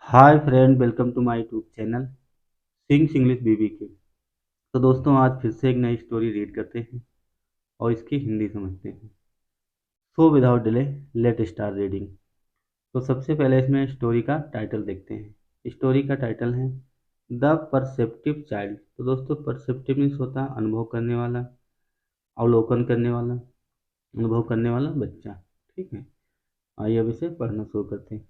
Hi friend, welcome to my YouTube channel sings English बीबी के। तो दोस्तों, आज फिर से एक नई स्टोरी रीड करते हैं और इसकी हिंदी समझते हैं। So without delay, let start reading. तो सबसे पहले इसमें स्टोरी का टाइटल देखते हैं। स्टोरी का टाइटल है द परसेप्टिव चाइल्ड। तो दोस्तों, परसेप्टिव मीन्स होता है अनुभव करने वाला, अवलोकन करने वाला, अनुभव करने वाला बच्चा। ठीक है, आइए अब इसे पढ़ना शुरू करते हैं।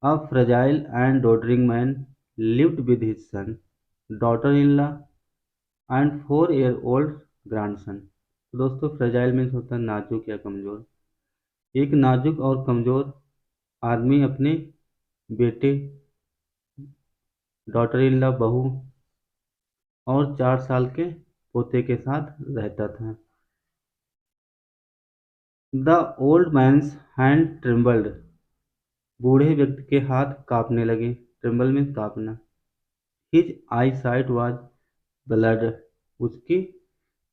A fragile and doddering man lived with his son, daughter-in-law, and 4-year-old grandson। तो दोस्तों, फ्रेजाइल मीन्स होता है नाजुक या कमजोर। एक नाजुक और कमजोर आदमी अपने बेटे, डॉटर इन लॉ बहू और 4 साल के पोते के साथ रहता था। The old man's hand trembled. बूढ़े व्यक्ति के हाथ कांपने लगे। ट्रिम्बल मीन्स कांपना। His eye sight was blurred. उसकी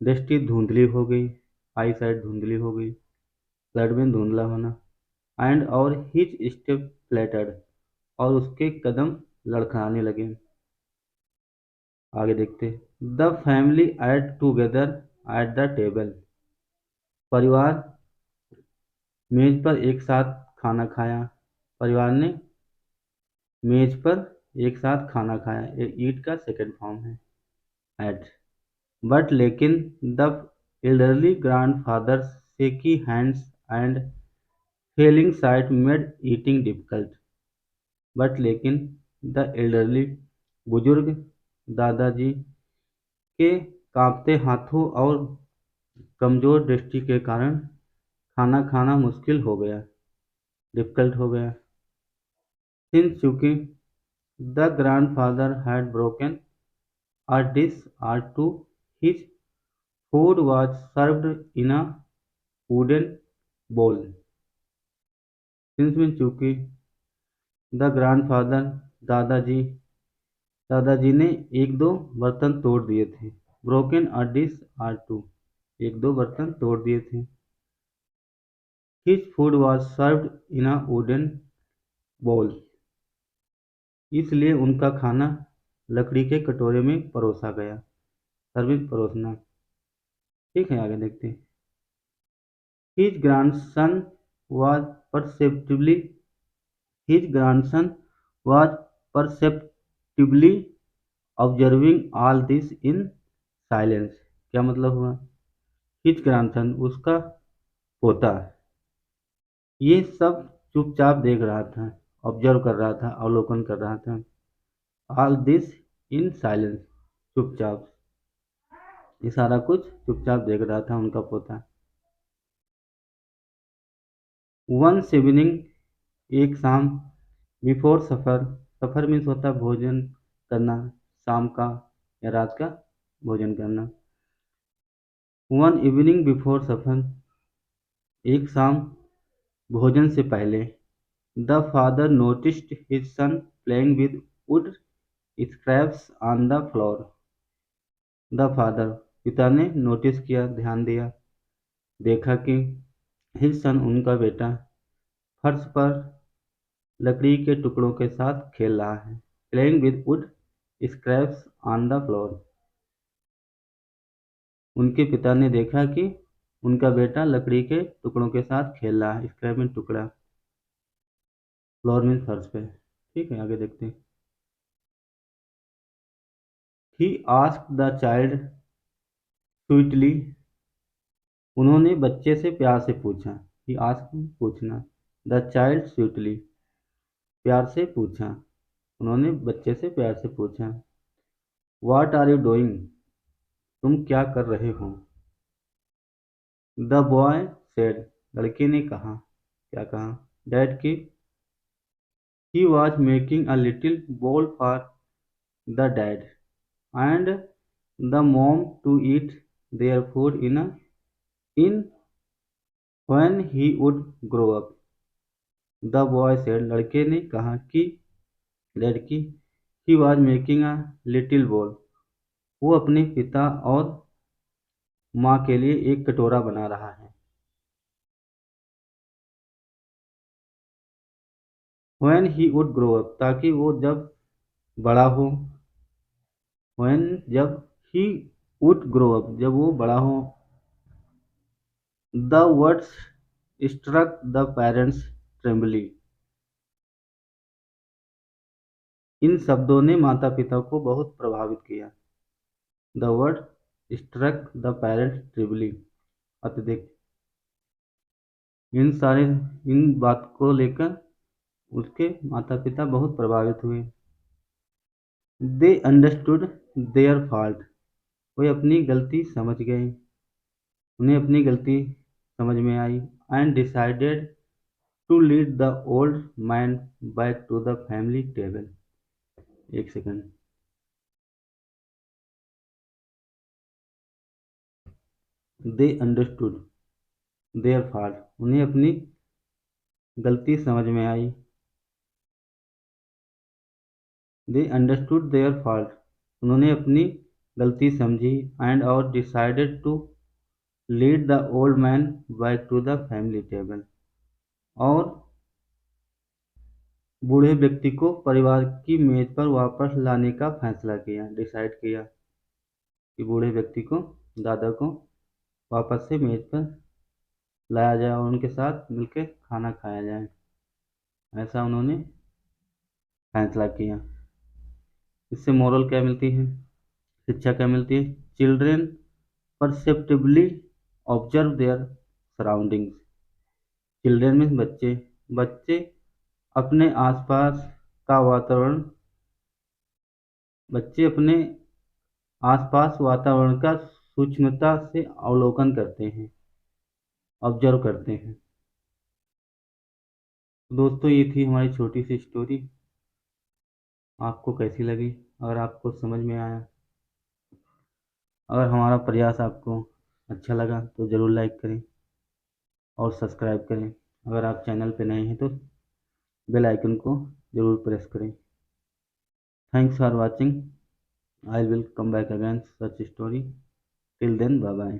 दृष्टि धुंधली हो गई। आई साइट धुंधली हो गई, ब्लड में धुंधला होना। एंड और हिज स्टेप फ्लैटर्ड। और उसके कदम लड़खड़ाने लगे। आगे देखते। The family at together at the table. परिवार मेज पर एक साथ खाना खाया। परिवार ने मेज पर एक साथ खाना खाया। ये ईट का सेकंड फॉर्म है, एट। बट लेकिन the elderly grandfather's shaky hands and failing sight made eating difficult। But लेकिन द elderly बुजुर्ग दादाजी के कांपते हाथों और कमजोर दृष्टि के कारण खाना खाना मुश्किल हो गया, डिफिकल्ट हो गया। सिंस चूंकि the grandfather had broken a dish or two, his food was served in a wooden bowl। Since में चूंकि द ग्रैंडफादर दादाजी दादाजी ने एक दो बर्तन तोड़ दिए थे। Broken a dish or two, एक दो बर्तन तोड़ दिए थे। His food was served in a wooden bowl. इसलिए उनका खाना लकड़ी के कटोरे में परोसा गया। सर्विस परोसना। ठीक है, आगे देखते हैं। His grandson was perceptibly his grandson was perceptibly observing all this in silence। क्या मतलब हुआ? हिज ग्रैंडसन उसका पोता ये सब चुपचाप देख रहा था, ऑब्जर्व कर रहा था, अवलोकन कर रहा था। ऑल दिस इन साइलेंस, चुपचाप। ये सारा कुछ चुपचाप देख रहा था उनका पोता। वन इवनिंग, एक शाम। बिफोर सफ़र, सफ़र मीन्स होता है भोजन करना, शाम का या रात का भोजन करना। वन इवनिंग बिफोर सफ़र, एक शाम भोजन से पहले। The father noticed his son playing with would scraps on the floor. The father, पिता ने नोटिस किया, ध्यान दिया, देखा कि हिज सन, उनका बेटा, फर्श पर लकड़ी के टुकड़ों के साथ खेल रहा है। Playing with would scraps on the floor. उनके पिता ने देखा कि उनका बेटा लकड़ी के टुकड़ों के साथ खेल रहा है। स्क्रैप में टुकड़ा, फ्लोर में फर्श पे। ठीक है, आगे देखते हैं। He asked the child sweetly. उन्होंने बच्चे से प्यार से पूछा। ही आस्क पूछना, द चाइल्ड स्वीटली प्यार से पूछा। उन्होंने बच्चे से प्यार से पूछा। What are you doing? तुम क्या कर रहे हो? द बॉय सेड, लड़के ने कहा। क्या कहा? डैड की he was making a little bowl for the dad and the mom to eat their food in when he would grow up. The boy said, लड़के ने कहा कि डैड की he was making a little bowl, वो अपने पिता और माँ के लिए एक कटोरा बना रहा है। When he would grow up, ताकि वो जब बड़ा हो। व्हेन, जब, ही वुड ग्रो अप, जब वो बड़ा हो। The words struck the parents trembly, इन शब्दों ने माता पिता को बहुत प्रभावित किया। The word struck the parents trembly, अत्यधिक। इन सारे इन बात को लेकर उसके माता पिता बहुत प्रभावित हुए। दे अंडरस्टूड देयर फॉल्ट, वे अपनी गलती समझ गए, उन्हें अपनी गलती समझ में आई। And decided to lead the old man back to the family table. एक second. They understood their fault, उन्हें अपनी गलती समझ में आई। दे अंडरस्टूड देयर फॉल्ट, उन्होंने अपनी गलती समझी। एंड और decided to lead the old man back to the family table, और बूढ़े व्यक्ति को परिवार की मेज पर वापस लाने का फैसला किया। डिसाइड किया कि बूढ़े व्यक्ति को, दादा को, वापस से मेज पर लाया जाए और उनके साथ मिलकर खाना खाया जाए, ऐसा उन्होंने फैसला किया। इससे मोरल क्या मिलती है, शिक्षा क्या मिलती है? Children perceptively observe their surroundings. Children means बच्चे, बच्चे अपने आसपास का वातावरण, बच्चे अपने आसपास वातावरण का सूक्ष्मता से अवलोकन करते हैं, ऑब्जर्व करते हैं। दोस्तों, ये थी हमारी छोटी सी स्टोरी। आपको कैसी लगी? अगर आपको समझ में आया, अगर हमारा प्रयास आपको अच्छा लगा तो ज़रूर लाइक करें और सब्सक्राइब करें। अगर आप चैनल पे नए हैं तो बेल आइकन को ज़रूर प्रेस करें। Thanks for watching. I will come back again such story. Till then, bye bye.